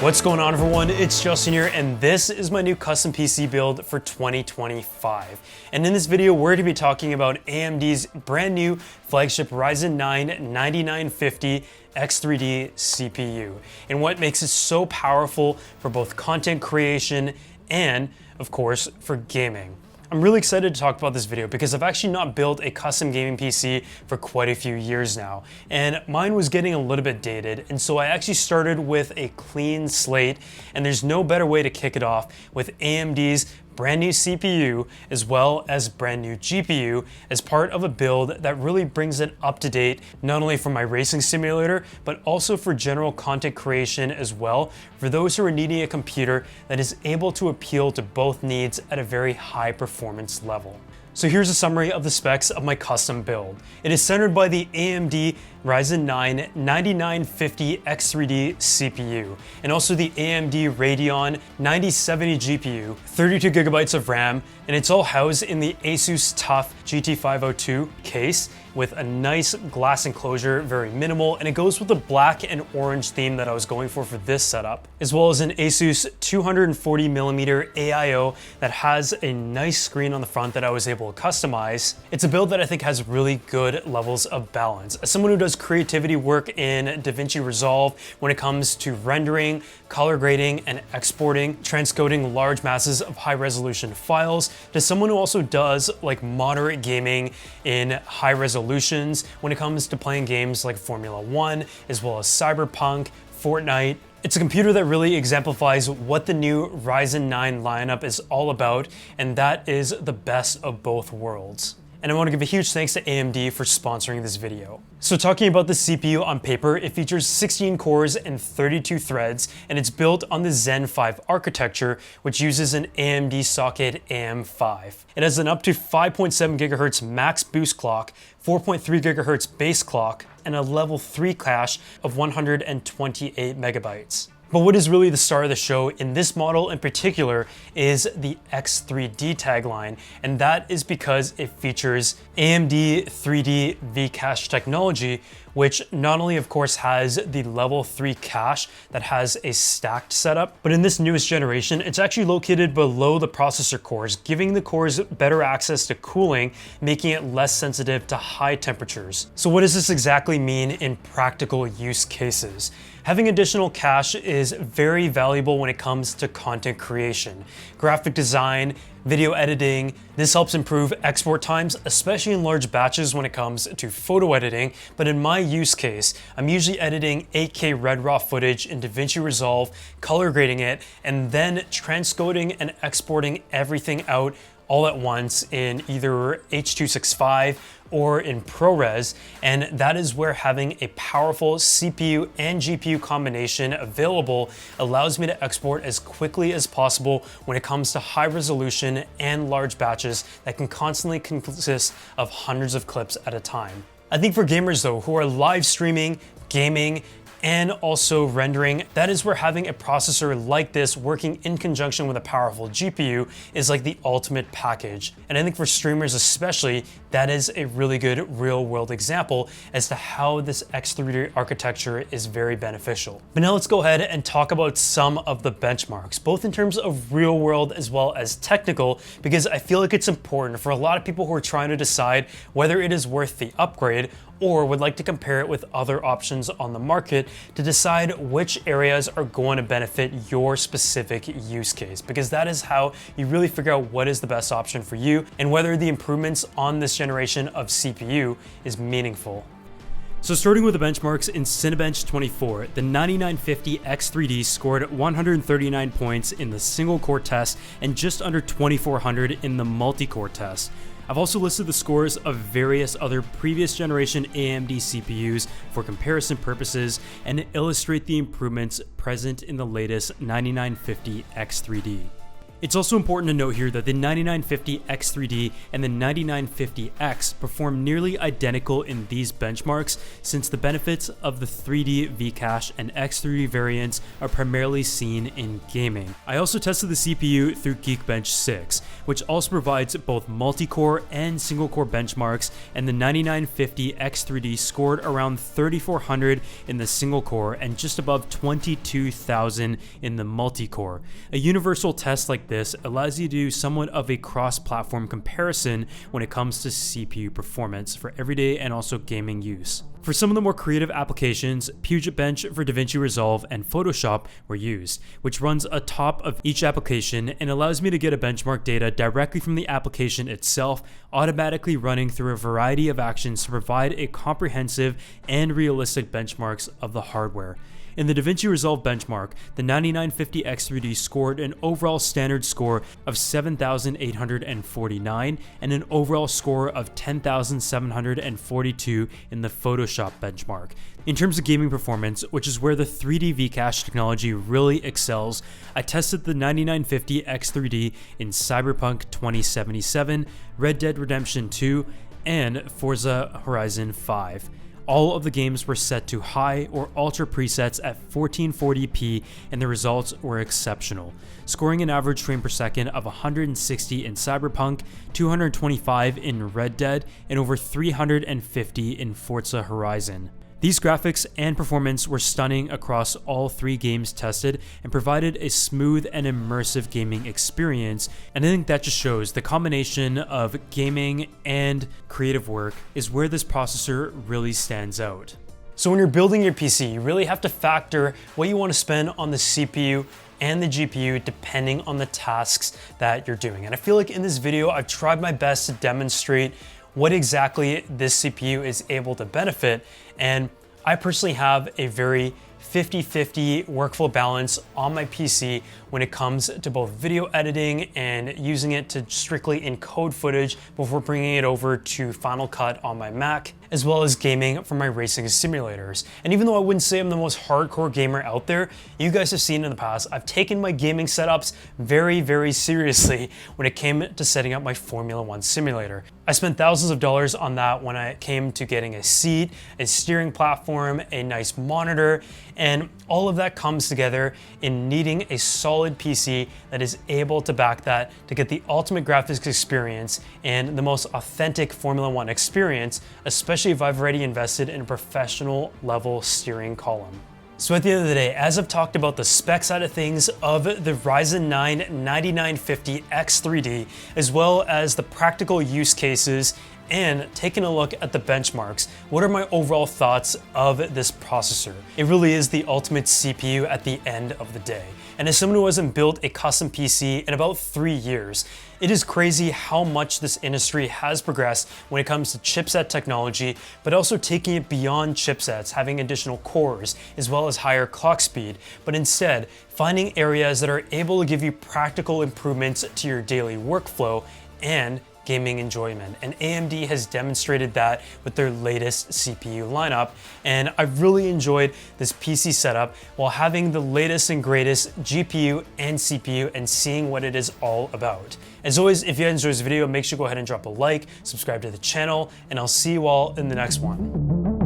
What's going on, everyone? It's Justin here, and this is my new custom PC build for 2025. And in this video, we're going to be talking about AMD's brand new flagship Ryzen 9 9950 X3D CPU and what makes it so powerful for both content creation and, of course, for gaming. I'm really excited to talk about this video because I've actually not built a custom gaming PC for quite a few years now, and mine was getting a little bit dated, and so I actually started with a clean slate, and there's no better way to kick it off with AMD's brand new CPU as well as brand new GPU as part of a build that really brings it up to date, not only for my racing simulator, but also for general content creation as well, for those who are needing a computer that is able to appeal to both needs at a very high performance level. So here's a summary of the specs of my custom build. It is centered by the AMD Ryzen 9 9950 X3D CPU, and also the AMD Radeon 9070 GPU, 32 gigabytes of RAM, and it's all housed in the Asus TUF GT502 case with a nice glass enclosure, very minimal, and it goes with the black and orange theme that I was going for this setup, as well as an Asus 240mm AIO that has a nice screen on the front that I was able to customize. It's a build that I think has really good levels of balance. As someone who does creativity work in DaVinci Resolve when it comes to rendering, color grading, and exporting, transcoding large masses of high resolution files, to someone who also does like moderate gaming in high resolutions when it comes to playing games like Formula 1, as well as Cyberpunk, Fortnite. It's a computer that really exemplifies what the new Ryzen 9 lineup is all about, and that is the best of both worlds. And I want to give a huge thanks to AMD for sponsoring this video. So talking about the CPU on paper, it features 16 cores and 32 threads, and it's built on the Zen 5 architecture, which uses an AMD socket AM5. It has an up to 5.7 GHz max boost clock, 4.3 GHz base clock, and a level 3 cache of 128 megabytes. But what is really the star of the show in this model in particular is the X3D tagline, and that is because it features AMD 3D V-Cache technology, which not only of course has the level 3 cache that has a stacked setup, but in this newest generation, it's actually located below the processor cores, giving the cores better access to cooling, making it less sensitive to high temperatures. So what does this exactly mean in practical use cases? Having additional cache is very valuable when it comes to content creation, graphic design, video editing. This helps improve export times, especially in large batches when it comes to photo editing. But in my use case, I'm usually editing 8K red raw footage in DaVinci Resolve, color grading it, and then transcoding and exporting everything out all at once in either H.265 or in ProRes, and that is where having a powerful CPU and GPU combination available allows me to export as quickly as possible when it comes to high resolution and large batches that can constantly consist of hundreds of clips at a time. I think for gamers though, who are live streaming, gaming, and also rendering, that is where having a processor like this working in conjunction with a powerful GPU is like the ultimate package. And I think for streamers especially, that is a really good real world example as to how this X3D architecture is very beneficial. But now let's go ahead and talk about some of the benchmarks, both in terms of real world as well as technical, because I feel like it's important for a lot of people who are trying to decide whether it is worth the upgrade or would like to compare it with other options on the market to decide which areas are going to benefit your specific use case, because that is how you really figure out what is the best option for you and whether the improvements on this generation of CPU is meaningful. So starting with the benchmarks in Cinebench 24, the 9950 X3D scored 139 points in the single core test and just under 2400 in the multi-core test. I've also listed the scores of various other previous generation AMD CPUs for comparison purposes and to illustrate the improvements present in the latest 9950 X3D. It's also important to note here that the 9950 X3D and the 9950X perform nearly identical in these benchmarks, since the benefits of the 3D V-Cache and X3D variants are primarily seen in gaming. I also tested the CPU through Geekbench 6, which also provides both multi-core and single-core benchmarks, and the 9950 X3D scored around 3400 in the single-core and just above 22,000 in the multi-core. A universal test like this allows you to do somewhat of a cross-platform comparison when it comes to CPU performance for everyday and also gaming use. For some of the more creative applications, Puget Bench for DaVinci Resolve and Photoshop were used, which runs atop of each application and allows me to get a benchmark data directly from the application itself, automatically running through a variety of actions to provide a comprehensive and realistic benchmarks of the hardware. In the DaVinci Resolve benchmark, the 9950 X3D scored an overall standard score of 7,849 and an overall score of 10,742 in the Photoshop benchmark. In terms of gaming performance, which is where the 3D V-Cache technology really excels, I tested the 9950 X3D in Cyberpunk 2077, Red Dead Redemption 2, and Forza Horizon 5. All of the games were set to high or ultra presets at 1440p, and the results were exceptional, scoring an average frame per second of 160 in Cyberpunk, 225 in Red Dead, and over 350 in Forza Horizon. These graphics and performance were stunning across all three games tested and provided a smooth and immersive gaming experience, and I think that just shows the combination of gaming and creative work is where this processor really stands out. So when you're building your PC, you really have to factor what you want to spend on the CPU and the GPU depending on the tasks that you're doing. And I feel like in this video, I've tried my best to demonstrate what exactly this CPU is able to benefit. And I personally have a very 50-50 workflow balance on my PC when it comes to both video editing and using it to strictly encode footage before bringing it over to Final Cut on my Mac, as well as gaming for my racing simulators. And even though I wouldn't say I'm the most hardcore gamer out there, you guys have seen in the past, I've taken my gaming setups very, very seriously when it came to setting up my Formula One simulator. I spent thousands of dollars on that when it came to getting a seat, a steering platform, a nice monitor, and all of that comes together in needing a solid PC that is able to back that to get the ultimate graphics experience and the most authentic Formula One experience, especially if I've already invested in a professional level steering column. So at the end of the day, as I've talked about the spec side of things of the Ryzen 9 9950 X3D, as well as the practical use cases and taking a look at the benchmarks, what are my overall thoughts of this processor? It really is the ultimate CPU at the end of the day. And as someone who hasn't built a custom PC in about 3 years, it is crazy how much this industry has progressed when it comes to chipset technology, but also taking it beyond chipsets, having additional cores, as well as higher clock speed, but instead finding areas that are able to give you practical improvements to your daily workflow and gaming enjoyment. And AMD has demonstrated that with their latest CPU lineup. And I've really enjoyed this PC setup while having the latest and greatest GPU and CPU and seeing what it is all about. As always, if you enjoyed this video, make sure to go ahead and drop a like, subscribe to the channel, and I'll see you all in the next one.